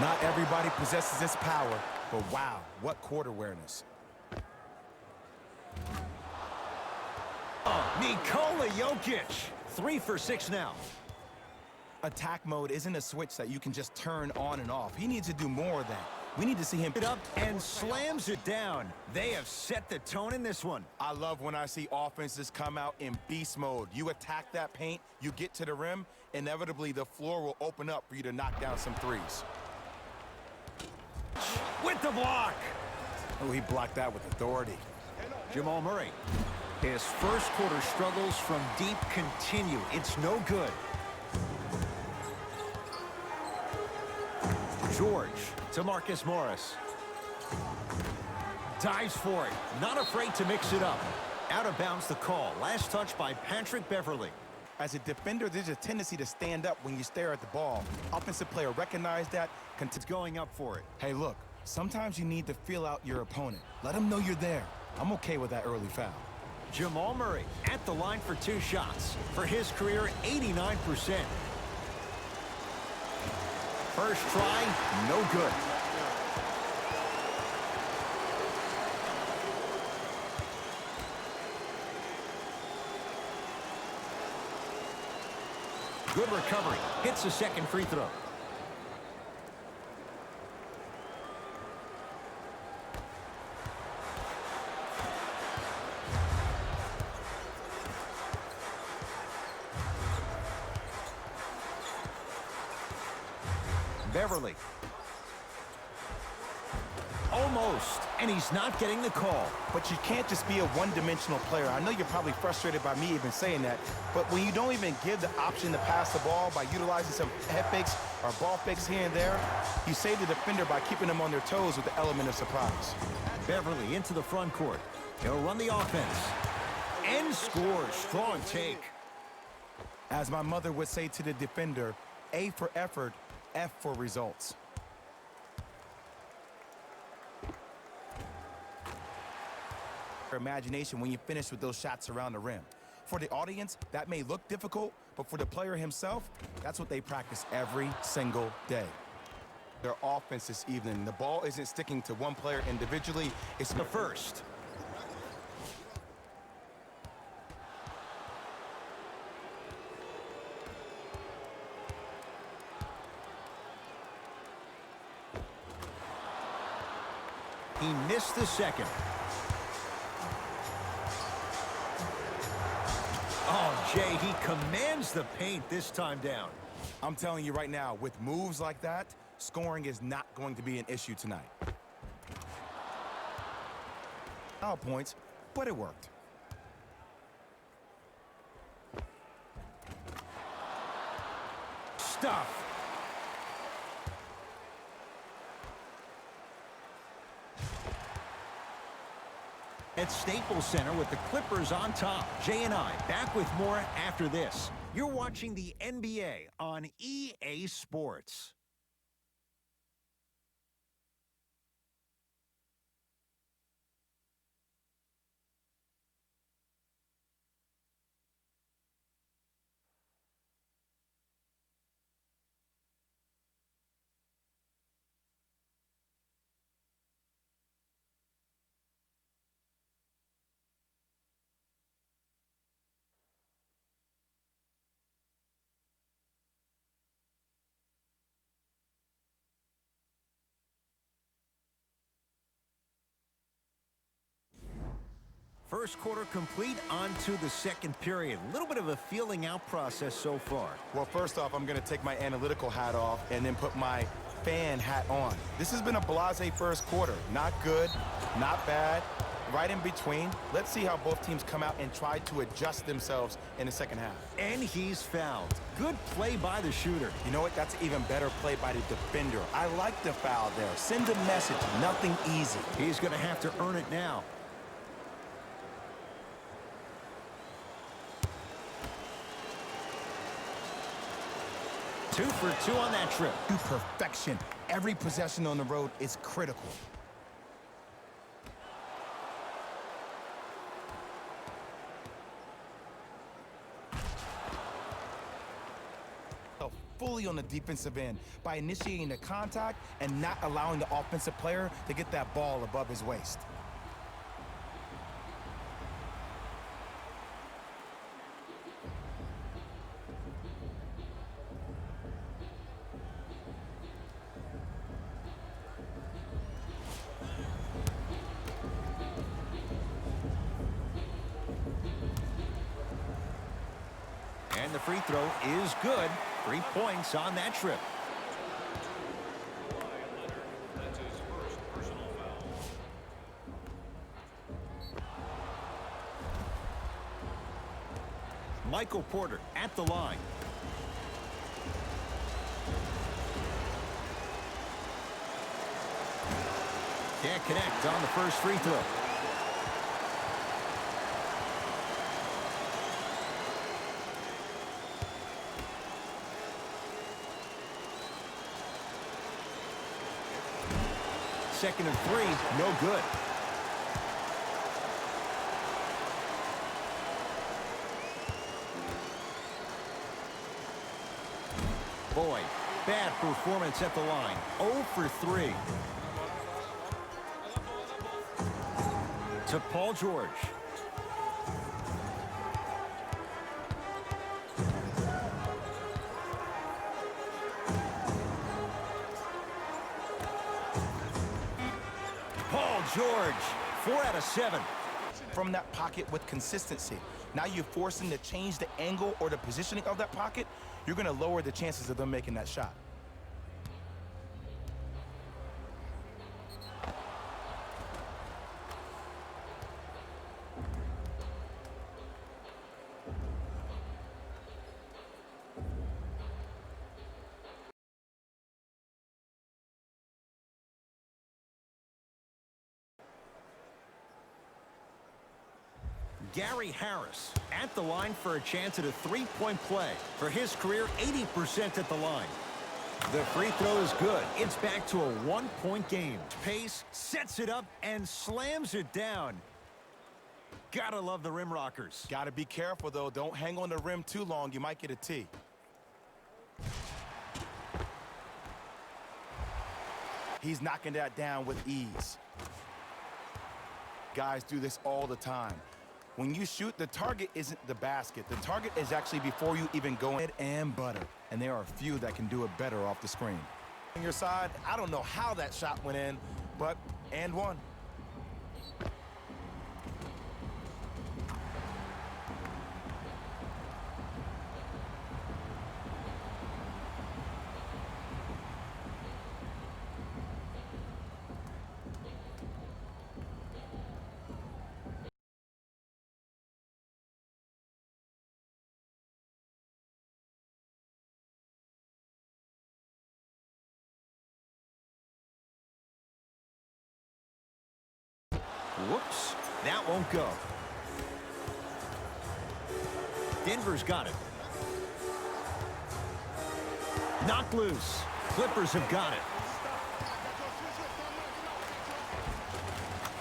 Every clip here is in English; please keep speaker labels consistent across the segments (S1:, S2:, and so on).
S1: Not everybody possesses this power, but wow, what court awareness.
S2: Nikola Jokic, 3 for 6 now.
S1: Attack mode isn't a switch that you can just turn on and off. He needs to do more of that. We need to see him
S2: It up and slams it down. They have set the tone in this one.
S1: I love when I see offenses come out in beast mode. You attack that paint, you get to the rim, inevitably the floor will open up for you to knock down some threes.
S2: With the block.
S1: Oh, he blocked that with authority.
S2: Jamal Murray. His first quarter struggles from deep continue. It's no good. George to Marcus Morris. Dives for it. Not afraid to mix it up. Out of bounds the call. Last touch by Patrick Beverley.
S1: As a defender, there's a tendency to stand up when you stare at the ball. Offensive player recognize that.
S2: It's going up for it.
S1: Hey, look, sometimes you need to feel out your opponent. Let them know you're there. I'm okay with that early foul.
S2: Jamal Murray at the line for 2 shots. For his career, 89%. First try, no good. Good recovery. Hits the second free throw. Beverley. Almost, and he's not getting the call.
S1: But you can't just be a one-dimensional player. I know you're probably frustrated by me even saying that, but when you don't even give the option to pass the ball by utilizing some head fakes or ball fakes here and there, you save the defender by keeping them on their toes with the element of surprise.
S2: Beverley into the front court. He'll run the offense. And scores. Strong take.
S1: As my mother would say to the defender, A for effort, F for results. Imagination when you finish with those shots around the rim. For the audience, that may look difficult, but for the player himself, that's what they practice every single day. Their offense this evening, the ball isn't sticking to one player individually, it's
S2: The first. He missed the second. Oh, Jay, he commands the paint this time down.
S1: I'm telling you right now, with moves like that, scoring is not going to be an issue tonight. Foul points, but it worked.
S2: Stuff. At Staples Center with the Clippers on top. Jay and I back with more after this. You're watching the NBA on EA Sports. First quarter complete, on to the second period. A little bit of a feeling out process so far.
S1: Well, first off, I'm going to take my analytical hat off and then put my fan hat on. This has been a blasé first quarter. Not good, not bad, right in between. Let's see how both teams come out and try to adjust themselves in the second half.
S2: And he's fouled. Good play by the shooter.
S1: You know what? That's even better play by the defender. I like the foul there. Send a message. Nothing easy.
S2: He's going to have to earn it now. Two for two on that trip.
S1: To perfection. Every possession on the road is critical. fully on the defensive end by initiating the contact and not allowing the offensive player to get that ball above his waist.
S2: And the free throw is good. 3 points on that trip. Michael Porter at the line. Can't connect on the first free throw. Second and 3, no good. Boy, bad performance at the line. 0 for 3. To Paul George. Paul George, 4 out of 7.
S1: From that pocket with consistency. Now you're forcing to change the angle or the positioning of that pocket. You're going to lower the chances of them making that shot.
S2: Gary Harris at the line for a chance at a three-point play. For his career, 80% at the line. The free throw is good. It's back to a one-point game. Pace sets it up and slams it down. Gotta love the rim rockers.
S1: Gotta be careful, though. Don't hang on the rim too long. You might get a tee. He's knocking that down with ease. Guys do this all the time. When you shoot, the target isn't the basket. The target is actually before you even go in and butter. And there are a few that can do it better off the screen. On your side, I don't know how that shot went in, but and one.
S2: Whoops, that won't go. Denver's got it. Knocked loose. Clippers have got it.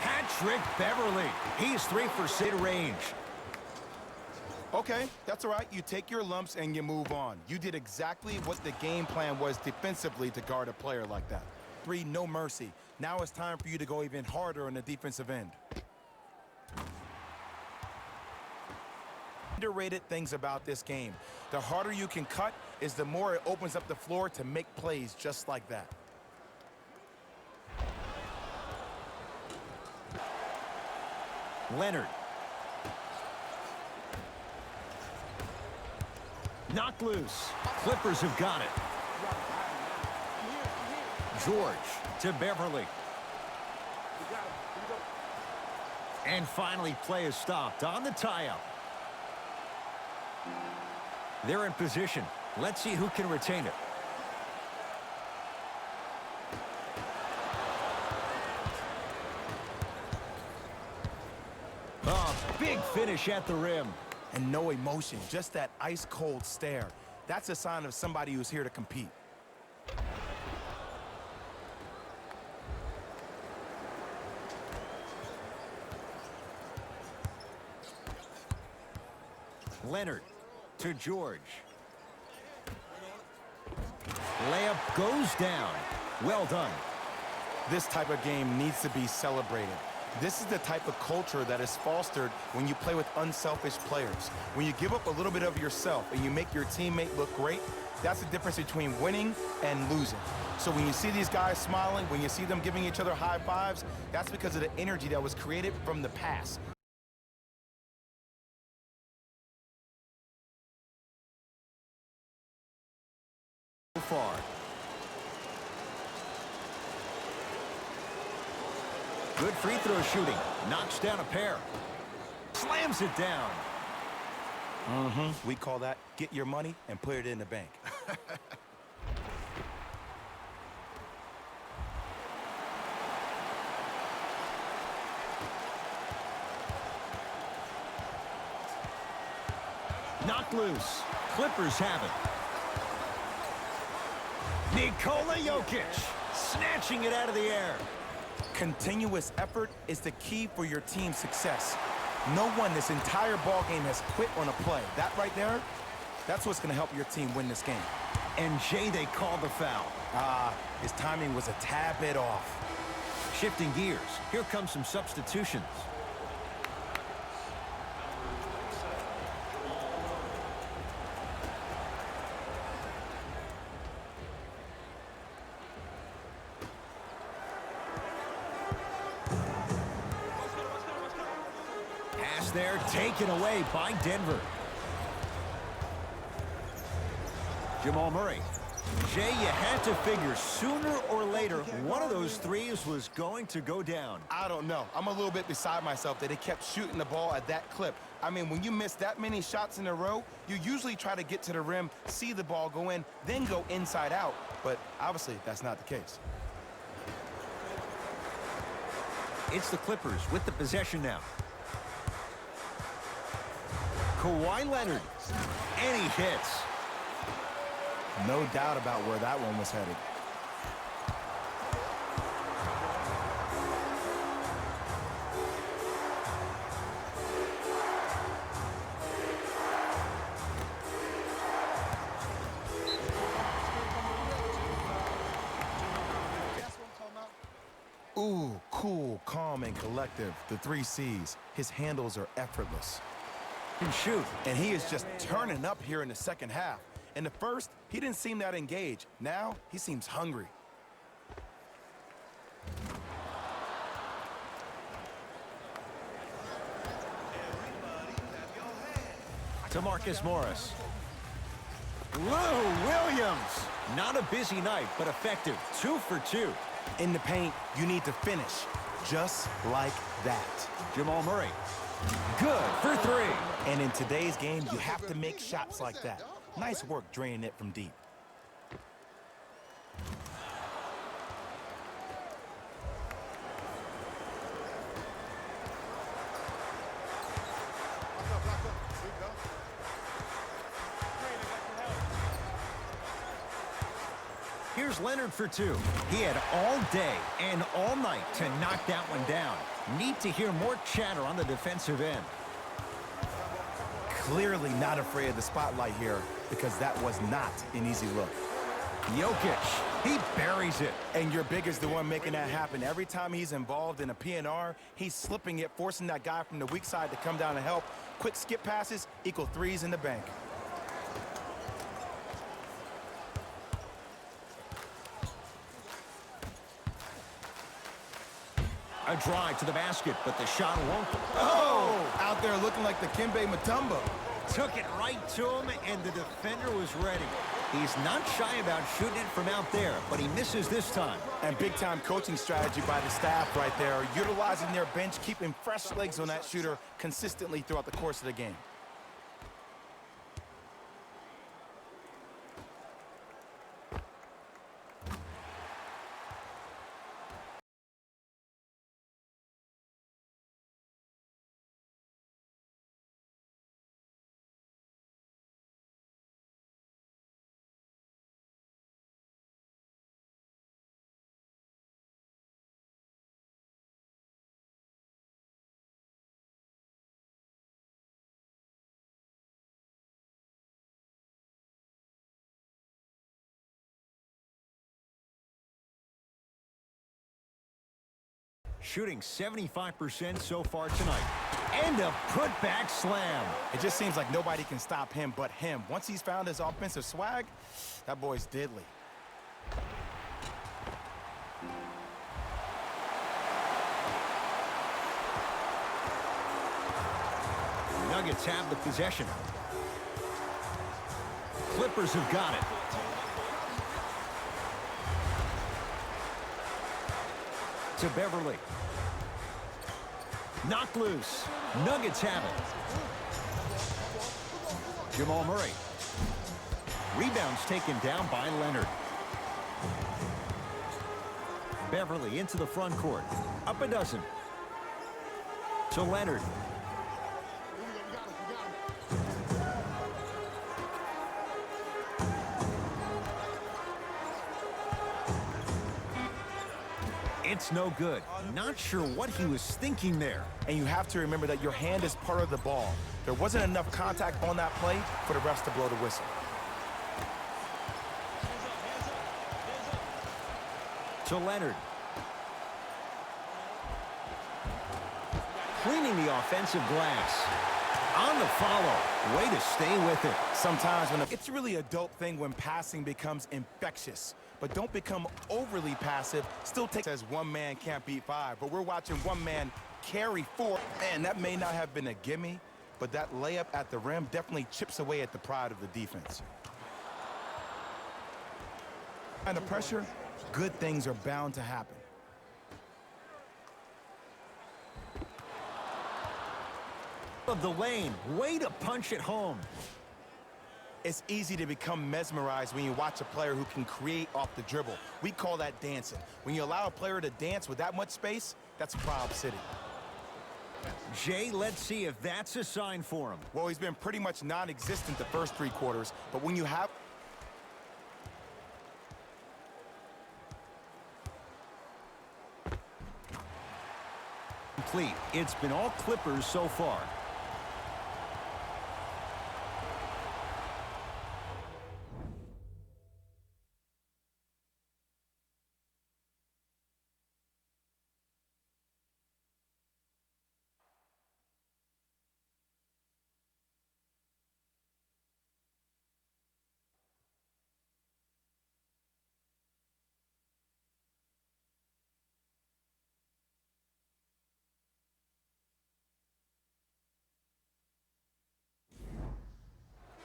S2: Hat-trick Beverly. He's 3 for 6 range.
S1: Okay, that's all right. You take your lumps and you move on. You did exactly what the game plan was defensively to guard a player like that. 3, no mercy. Now it's time for you to go even harder on the defensive end. Underrated things about this game. The harder you can cut is the more it opens up the floor to make plays just like that.
S2: Leonard. Knocked loose. Clippers have got it. George to Beverly. And finally, play is stopped on the tie-up. They're in position. Let's see who can retain it. Oh, big finish at the rim.
S1: And no emotion, just that ice-cold stare. That's a sign of somebody who's here to compete.
S2: Leonard to George. Layup goes down. Well done.
S1: This type of game needs to be celebrated. This is the type of culture that is fostered when you play with unselfish players. When you give up a little bit of yourself and you make your teammate look great, that's the difference between winning and losing. So when you see these guys smiling, when you see them giving each other high fives, that's because of the energy that was created from the past.
S2: So far. Good free throw shooting. Knocks down a pair. Slams it down.
S1: We call that get your money and put it in the bank.
S2: Knocked loose. Clippers have it. Nikola Jokic snatching it out of the air.
S1: Continuous effort is the key for your team's success. No one this entire ball game has quit on a play. That right there, that's what's going to help your team win this game.
S2: And Jay, they called the foul.
S1: His timing was a tad bit off.
S2: Shifting gears. Here comes some substitutions. Pass there, taken away by Denver. Jamal Murray. Jay, you had to figure sooner or later one of those threes was going to go down.
S1: I don't know. I'm a little bit beside myself that they kept shooting the ball at that clip. I mean, when you miss that many shots in a row, you usually try to get to the rim, see the ball go in, then go inside out. But obviously, that's not the case.
S2: It's the Clippers with the possession now. Kawhi Leonard. And he hits.
S1: No doubt about where that one was headed. Ooh, cool, calm, and collective. The 3 C's. His handles are effortless.
S2: And shoot.
S1: And he is just turning up here in the second half. In the first, he didn't seem that engaged. Now, he seems hungry.
S2: To Marcus Morris. Lou Williams. Not a busy night, but effective. 2 for 2.
S1: In the paint, you need to finish just like that.
S2: Jamal Murray. Good for 3.
S1: And in today's game, you have to make shots like that. Nice work draining it from deep.
S2: Here's Leonard for 2. He had all day and all night to knock that one down. Need to hear more chatter on the defensive end.
S1: Clearly not afraid of the spotlight here because that was not an easy look.
S2: Jokic, he buries it.
S1: And your big is the one making that happen. Every time he's involved in a PNR, he's slipping it, forcing that guy from the weak side to come down and help. Quick skip passes equal 3s in the bank.
S2: A drive to the basket, but the shot won't.
S1: Oh! Out there looking like the Kimbe Mutombo.
S2: Took it right to him, and the defender was ready. He's not shy about shooting it from out there, but he misses this time.
S1: And big-time coaching strategy by the staff right there, utilizing their bench, keeping fresh legs on that shooter consistently throughout the course of the game.
S2: shooting 75% so far tonight. And a putback slam.
S1: It just seems like nobody can stop him but him. Once he's found his offensive swag, that boy's deadly.
S2: Nuggets have the possession. Clippers have got it. To Beverly. Knocked loose. Nuggets have it. Jamal Murray. Rebounds taken down by Leonard. Beverly into the front court. Up a dozen. To Leonard. It's no good. Not sure what he was thinking there.
S1: And you have to remember that your hand is part of the ball. There wasn't enough contact on that play for the refs to blow the whistle.
S2: To Leonard. Cleaning the offensive glass. On the follow. Way to stay with it.
S1: Sometimes it's really a dope thing when passing becomes infectious. But don't become overly passive. Still says one man can't beat five. But we're watching one man carry four. And that may not have been a gimme, but that layup at the rim definitely chips away at the pride of the defense. Under pressure, good things are bound to happen.
S2: Of the lane. Way to punch it home.
S1: It's easy to become mesmerized when you watch a player who can create off the dribble. We call that dancing. When you allow a player to dance with that much space, that's Proud City.
S2: Jay, let's see if that's a sign for him.
S1: Well, he's been pretty much non-existent the first three quarters, but when you have...
S2: Complete. It's been all Clippers so far.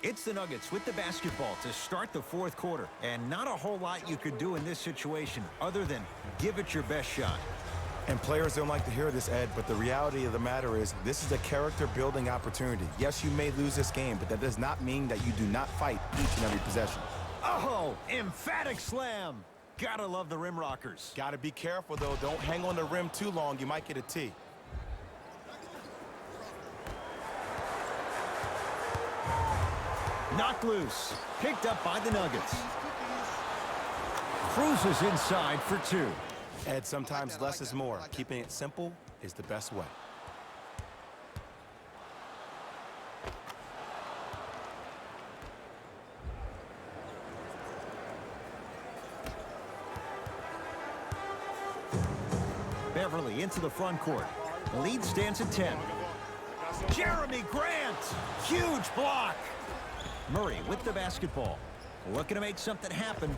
S2: It's the Nuggets with the basketball to start the fourth quarter. And not a whole lot you could do in this situation other than give it your best shot.
S1: And players don't like to hear this, Ed, but the reality of the matter is this is a character-building opportunity. Yes, you may lose this game, but that does not mean that you do not fight each and every possession.
S2: Oh, emphatic slam. Gotta love the rim rockers.
S1: Gotta be careful, though. Don't hang on the rim too long. You might get a tee.
S2: Knocked loose. Picked up by the Nuggets. Cruises inside for two.
S1: Ed, sometimes less is more. Keeping it simple is the best way.
S2: Beverly into the front court. The lead stands at 10. Jeremy Grant. Huge block. Murray with the basketball. Looking to make something happen.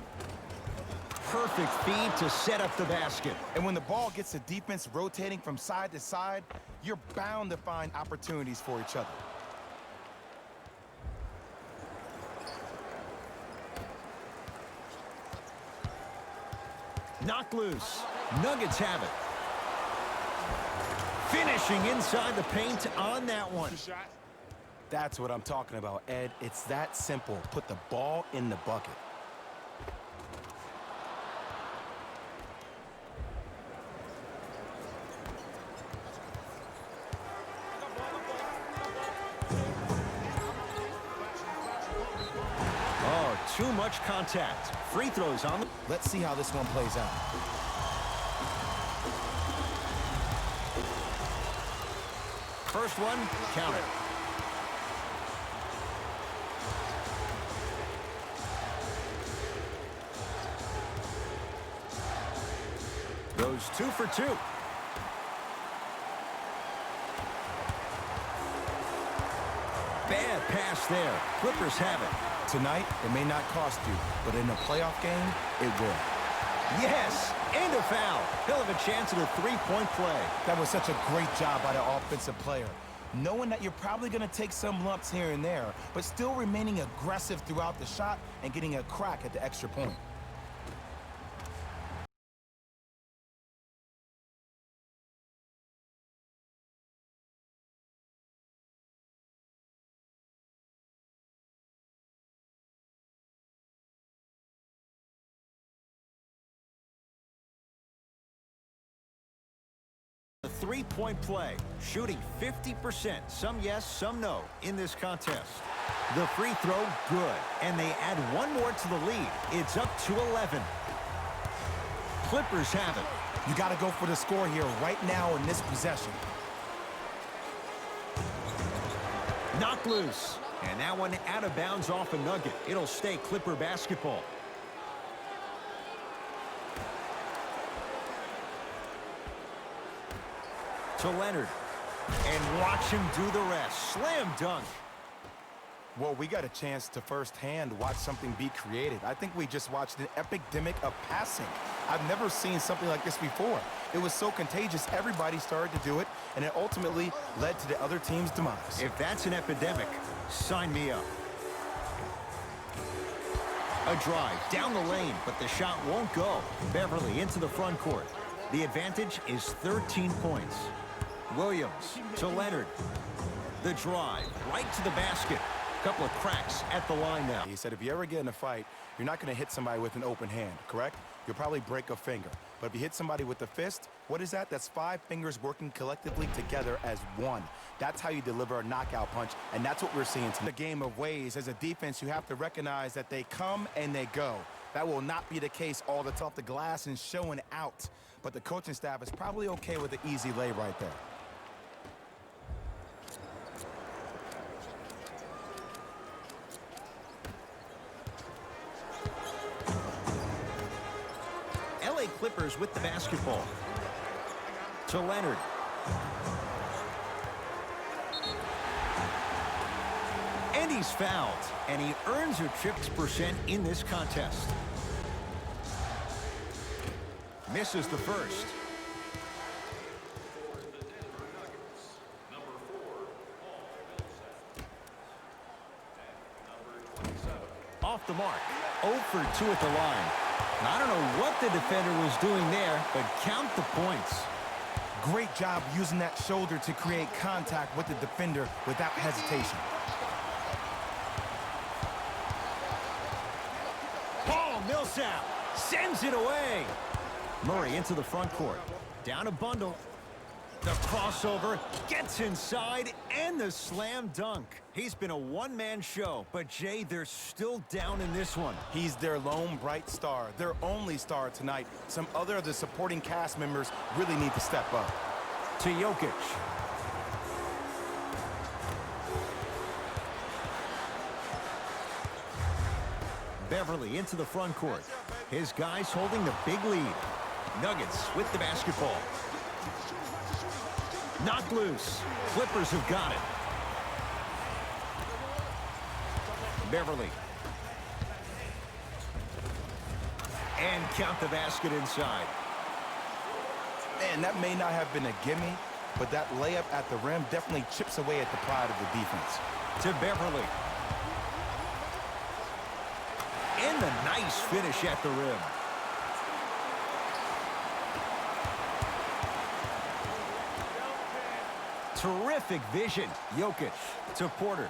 S2: Perfect feed to set up the basket.
S1: And when the ball gets the defense rotating from side to side, you're bound to find opportunities for each other.
S2: Knocked loose. Nuggets have it. Finishing inside the paint on that one.
S1: That's what I'm talking about, Ed. It's that simple. Put the ball in the bucket.
S2: Oh, too much contact. Free throws on the...
S1: Let's see how this one plays out.
S2: First one, count it. Goes 2 for 2. miss there. Clippers have it.
S1: Tonight, it may not cost you, but in a playoff game, it will.
S2: Yes, and a foul. He'll have a chance at a three-point play.
S1: That was such a great job by the offensive player. Knowing that you're probably going to take some lumps here and there, but still remaining aggressive throughout the shot and getting a crack at the extra point.
S2: A three-point play, shooting 50%, some yes, some no, in this contest. The free throw, good, and they add one more to the lead. It's up to 11. Clippers have it.
S1: You got to go for the score here right now in this possession.
S2: Knocked loose, and that one out of bounds off a nugget. It'll stay Clipper basketball. To Leonard, and watch him do the rest. Slam dunk.
S1: Well, we got a chance to firsthand watch something be created. I think we just watched an epidemic of passing. I've never seen something like this before. It was so contagious, everybody started to do it, and it ultimately led to the other team's demise.
S2: If that's an epidemic, sign me up. A drive down the lane, but the shot won't go. Beverly into the front court. The advantage is 13 points. Williams to Leonard. The drive right to the basket. Couple of cracks at the line now.
S1: He said if you ever get in a fight, you're not going to hit somebody with an open hand, correct? You'll probably break a finger. But if you hit somebody with a fist, what is that? That's 5 fingers working collectively together as one. That's how you deliver a knockout punch, and that's what we're seeing tonight. The game of ways. As a defense, you have to recognize that they come and they go. That will not be the case all the time. Off the glass and showing out. But the coaching staff is probably okay with the easy lay right there.
S2: LA Clippers with the basketball. To Leonard. And he's fouled. And he earns a trips percent in this contest. Misses the first. Off the mark. 0 for 2 at the line. I don't know what the defender was doing there, but count the points.
S1: Great job using that shoulder to create contact with the defender without hesitation.
S2: Paul Millsap sends it away. Murray into the front court. Down a bundle. The crossover gets inside and the slam dunk. He's been a one-man show, but Jay, they're still down in this one.
S1: He's their lone bright star, their only star tonight. Some other of the supporting cast members really need to step up.
S2: To Jokic. Beverly into the front court. His guys holding the big lead. Nuggets with the basketball. Knocked loose. Clippers have got it. Beverly. And count the basket inside.
S1: Man, that may not have been a gimme, but that layup at the rim definitely chips away at the pride of the defense.
S2: To Beverly. And a nice finish at the rim. Terrific vision. Jokic to Porter.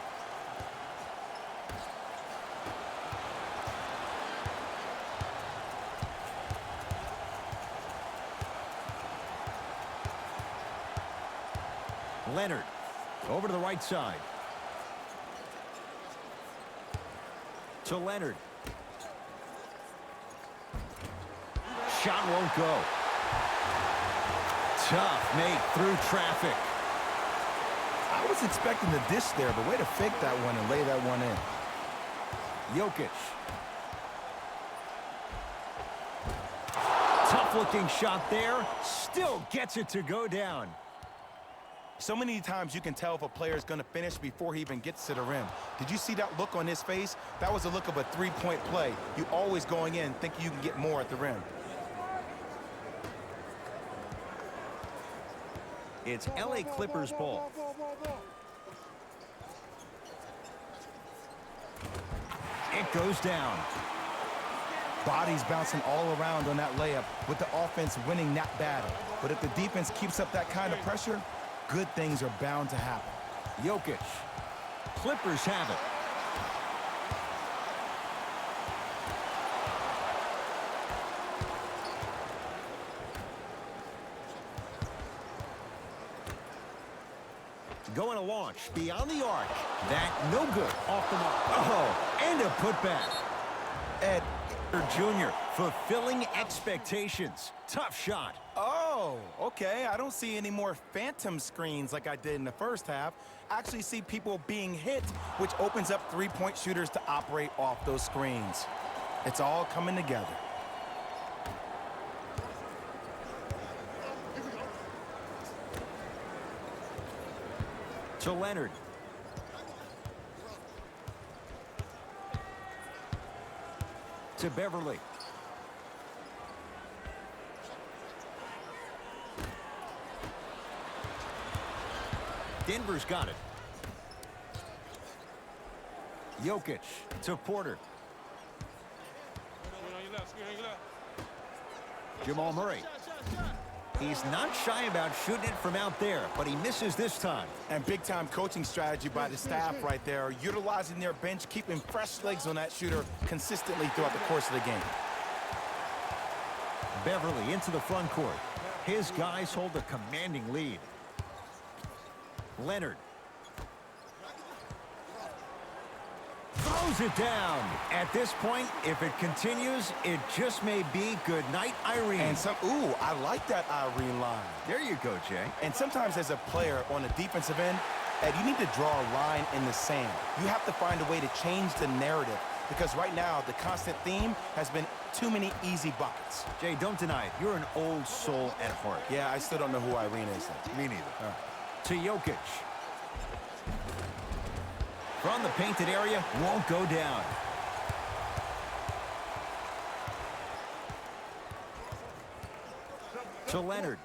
S2: Leonard over to the right side. To Leonard. Shot won't go. Tough make through traffic.
S1: I was expecting the dish there, but way to fake that one and lay that one in.
S2: Jokic. Tough looking shot there. Still gets it to go down.
S1: So many times you can tell if a player is going to finish before he even gets to the rim. Did you see that look on his face? That was the look of a three-point play. You always going in thinking you can get more at the rim.
S2: It's LA Clippers ball. It goes down.
S1: Bodies bouncing all around on that layup with the offense winning that battle. But if the defense keeps up that kind of pressure, good things are bound to happen.
S2: Jokic. Clippers have it. Going to launch beyond the arc. That no good. Off the mark. Oh, and a putback. Ed Jr. fulfilling expectations. Tough shot.
S1: Oh, okay. I don't see any more phantom screens like I did in the first half. I actually see people being hit, which opens up three-point shooters to operate off those screens. It's all coming together.
S2: To Leonard. To Beverly. Denver's got it. Jokic to Porter. Jamal Murray. He's not shy about shooting it from out there, but he misses this time.
S1: And big-time coaching strategy by the staff right there, utilizing their bench, keeping fresh legs on that shooter consistently throughout the course of the game.
S2: Beverly into the front court. His guys hold a commanding lead. Leonard. Throws it down. At this point, if it continues, it just may be good night, Irene.
S1: And ooh, I like that Irene line.
S2: There you go, Jay.
S1: And sometimes as a player on the defensive end, Ed, you need to draw a line in the sand. You have to find a way to change the narrative because right now the constant theme has been too many easy buckets.
S2: Jay, don't deny it. You're an old soul at heart.
S1: Yeah, I still don't know who Irene is, though.
S2: Me neither. To Jokic. From the painted area, won't go down. To Leonard.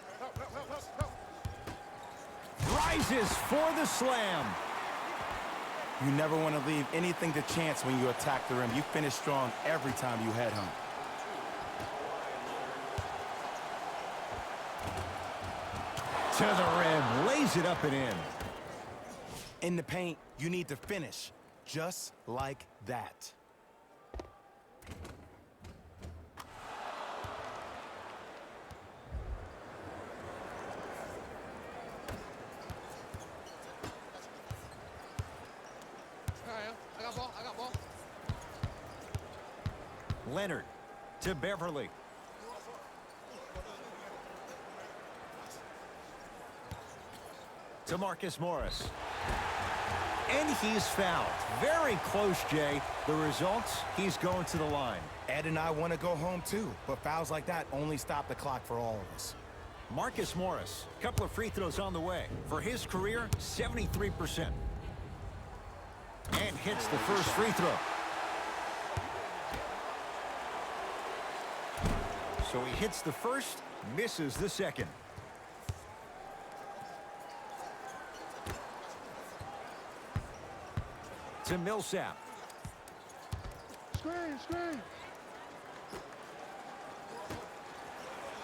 S2: Rises for the slam.
S1: You never want to leave anything to chance when you attack the rim. You finish strong every time you head home.
S2: To the rim, lays it up and in.
S1: In the paint, you need to finish just like that.
S3: I got ball.
S2: Leonard to Beverly. To Marcus Morris. And he's fouled. Very close, Jay. The results, he's going to the line.
S1: Ed and I want to go home too, but fouls like that only stop the clock for all of us.
S2: Marcus Morris, a couple of free throws on the way. For his career, 73%. And hits the first free throw. So he hits the first, misses the second. To Millsap.
S3: Screen.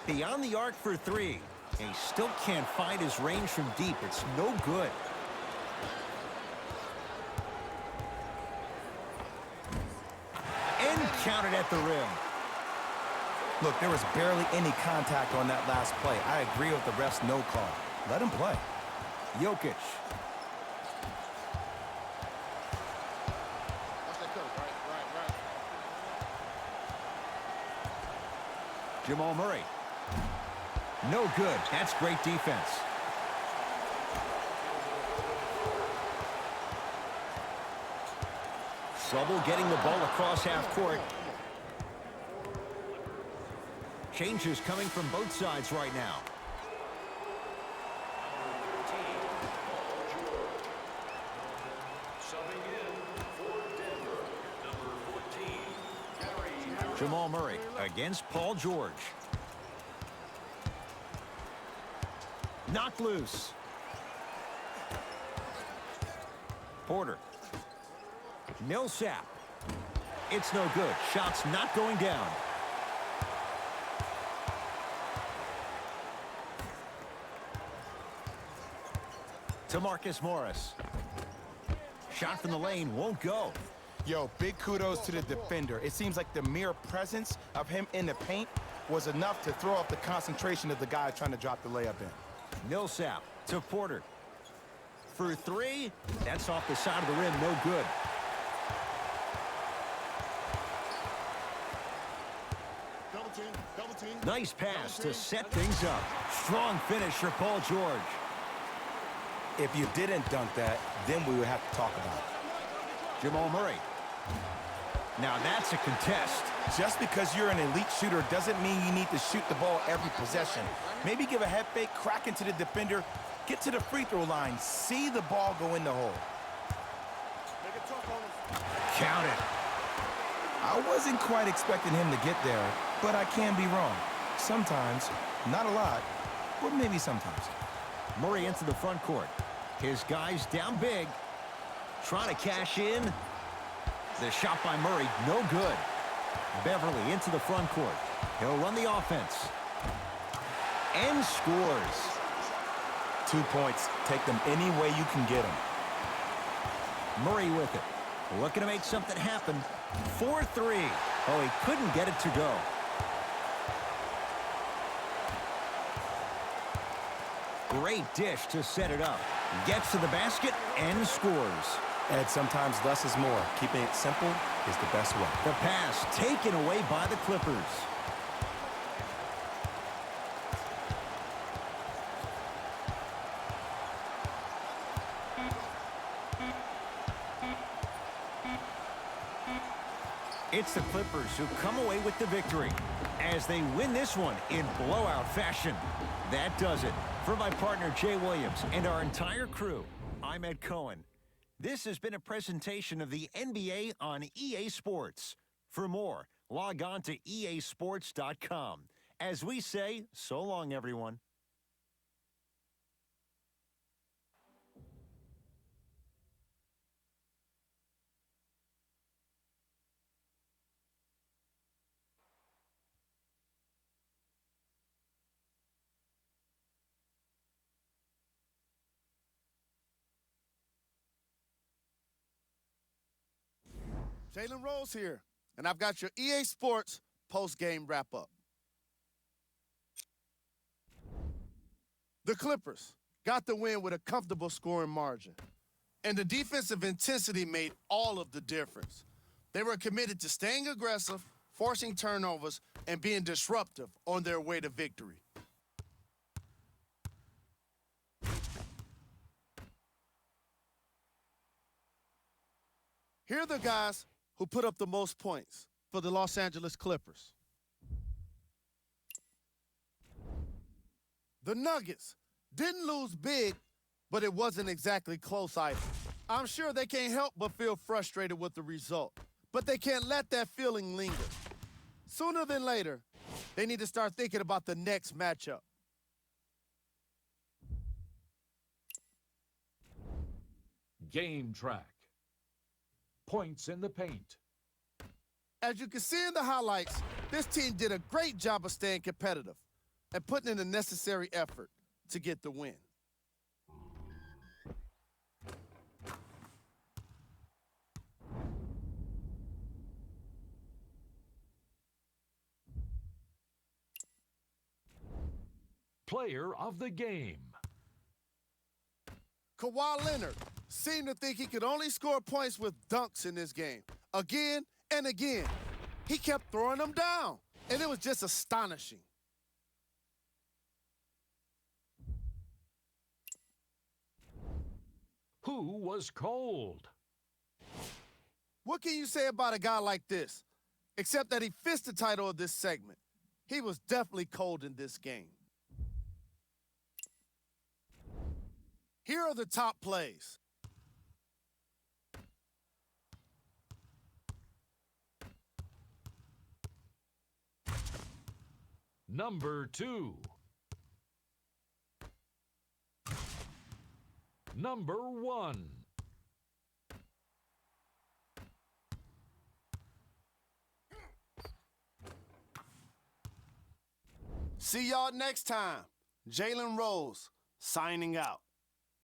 S2: Beyond the arc for three. And he still can't find his range from deep. It's no good. And counted at the rim.
S1: Look, there was barely any contact on that last play. I agree with the ref's no call. Let him play.
S2: Jokic. Jamal Murray. No good. That's great defense. Trouble getting the ball across half court. Changes coming from both sides right now. Jamal Murray against Paul George. Knocked loose. Porter. Millsap. It's no good. Shot's not going down. To Marcus Morris. Shot from the lane won't go.
S1: Yo, big kudos to the defender. It seems like the mere presence of him in the paint was enough to throw off the concentration of the guy trying to drop the layup in.
S2: Millsap to Porter. For three. That's off the side of the rim. No good.
S3: Double team.
S2: Nice pass to set things up. Strong finish for Paul George.
S1: If you didn't dunk that, then we would have to talk about it.
S2: Jamal Murray. Now that's a contest.
S1: Just because you're an elite shooter doesn't mean you need to shoot the ball every possession. Maybe give a head fake, crack into the defender, get to the free throw line, see the ball go in the hole.
S2: Count it.
S1: I wasn't quite expecting him to get there, but I can be wrong. Sometimes, not a lot, but maybe sometimes.
S2: Murray into the front court. His guys down big. Trying to cash in. The shot by Murray, no good. Beverly into the front court. He'll run the offense. And scores.
S1: 2 points. Take them any way you can get them.
S2: Murray with it. Looking to make something happen. 4-3. Oh, he couldn't get it to go. Great dish to set it up. Gets to the basket and scores.
S1: And sometimes less is more. Keeping it simple is the best way.
S2: The pass taken away by the Clippers. It's the Clippers who come away with the victory as they win this one in blowout fashion. That does it. For my partner Jay Williams and our entire crew, I'm Ed Cohen. This has been a presentation of the NBA on EA Sports. For more, log on to easports.com. As we say, so long, everyone.
S3: Jalen Rose here, and I've got your EA Sports post-game wrap-up. The Clippers got the win with a comfortable scoring margin, and the defensive intensity made all of the difference. They were committed to staying aggressive, forcing turnovers, and being disruptive on their way to victory. Here are the guys who put up the most points for the Los Angeles Clippers. The Nuggets didn't lose big, but it wasn't exactly close either. I'm sure they can't help but feel frustrated with the result, but they can't let that feeling linger. Sooner than later, they need to start thinking about the next matchup.
S4: Game track. Points in the paint.
S3: As you can see in the highlights, this team did a great job of staying competitive and putting in the necessary effort to get the win.
S4: Player of the game.
S3: Kawhi Leonard seemed to think he could only score points with dunks in this game. Again and again, he kept throwing them down, and it was just astonishing.
S4: Who was cold?
S3: What can you say about a guy like this, except that he fits the title of this segment? He was definitely cold in this game. Here are the top plays.
S4: Number 2. Number 1.
S3: See y'all next time. Jalen Rose, signing out.